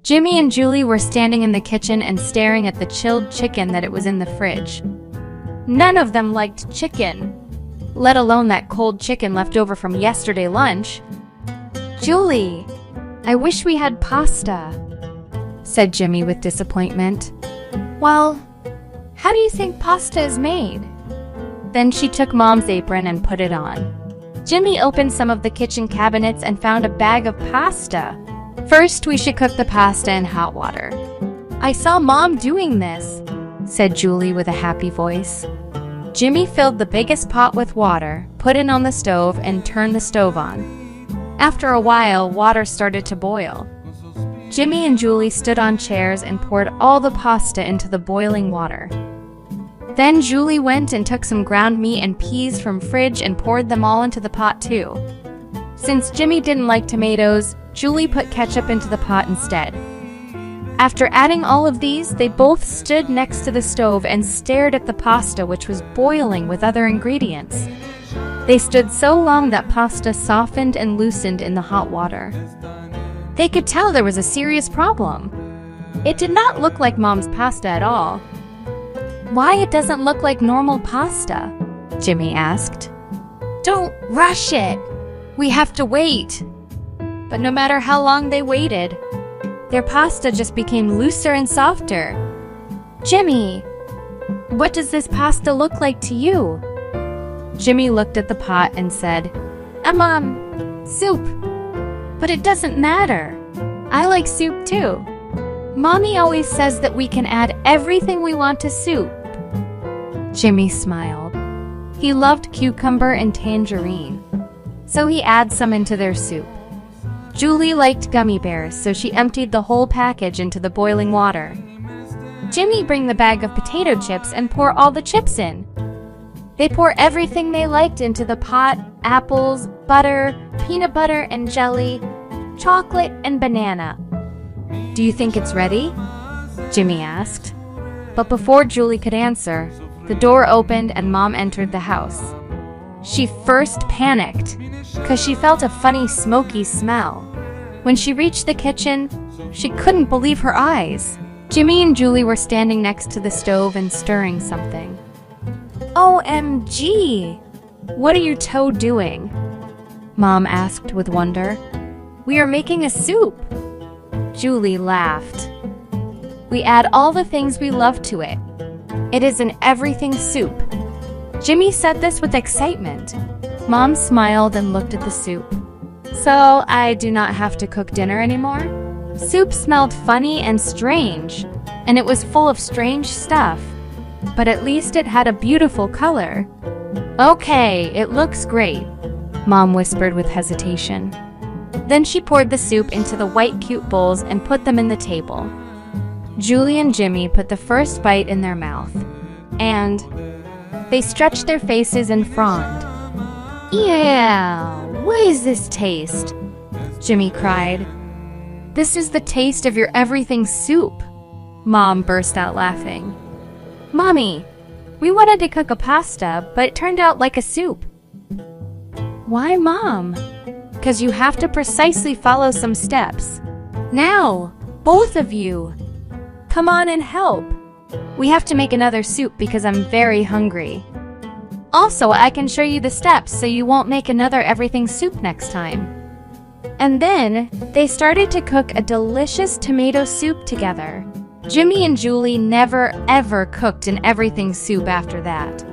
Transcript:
Jimmy and Julie were standing in the kitchen and staring at the chilled chicken that was in the fridge. None of them liked chicken, let alone that cold chicken left over from yesterday lunch. "Julie, I wish we had pasta," said Jimmy with disappointment. "Well, how do you think pasta is made?" Then she took Mom's apron and put it on. Jimmy opened some of the kitchen cabinets and found a bag of pasta. "First, we should cook the pasta in hot water. I saw Mom doing this," said Julie with a happy voice. Jimmy filled the biggest pot with water, put it on the stove, and turned the stove on. After a while, water started to boil. Jimmy and Julie stood on chairs and poured all the pasta into the boiling water. Then Julie went and took some ground meat and peas from fridge and poured them all into the pot too. Since Jimmy didn't like tomatoes, Julie put ketchup into the pot instead. After adding all of these, they both stood next to the stove and stared at the pasta, which was boiling with other ingredients. They stood so long that pasta softened and loosened in the hot water. They could tell there was a serious problem. It did not look like Mom's pasta at all. "Why it doesn't look like normal pasta?" Jimmy asked. "Don't rush it. We have to wait." But no matter how long they waited, their pasta just became looser and softer. "Jimmy, what does this pasta look like to you?" Jimmy looked at the pot and said, Soup. But it doesn't matter. I like soup too. Mommy always says that we can add everything we want to soup." Jimmy smiled. He loved cucumber and tangerine, so he adds some into their soup. Julie liked gummy bears, so she emptied the whole package into the boiling water. Jimmy bring the bag of potato chips and pour all the chips in. They pour everything they liked into the pot: apples, butter, peanut butter and jelly, chocolate and banana. "Do you think it's ready?" Jimmy asked. But before Julie could answer, the door opened and Mom entered the house. She first panicked, because she felt a funny smoky smell. When she reached the kitchen, she couldn't believe her eyes. Jimmy and Julie were standing next to the stove and stirring something. "OMG! What are you two doing?" Mom asked with wonder. "We are making a soup." Julie laughed. "We add all the things we love to it. It is an everything soup." Jimmy said this with excitement. Mom smiled and looked at the soup. "So I do not have to cook dinner anymore?" Soup smelled funny and strange, and it was full of strange stuff. But at least it had a beautiful color. "Okay, it looks great," Mom whispered with hesitation. Then she poured the soup into the white cute bowls and put them in the table. Julie and Jimmy put the first bite in their mouth, and they stretched their faces and frowned. "Ew, what is this taste?" Jimmy cried. "This is the taste of your everything soup." Mom burst out laughing. "Mommy, we wanted to cook a pasta, but it turned out like a soup." "Why, Mom?" "'Cause you have to precisely follow some steps. Now, both of you, come on and help. We have to make another soup because I'm very hungry. Also, I can show you the steps so you won't make another everything soup next time." And then, they started to cook a delicious tomato soup together. Jimmy and Julie never ever cooked an everything soup after that.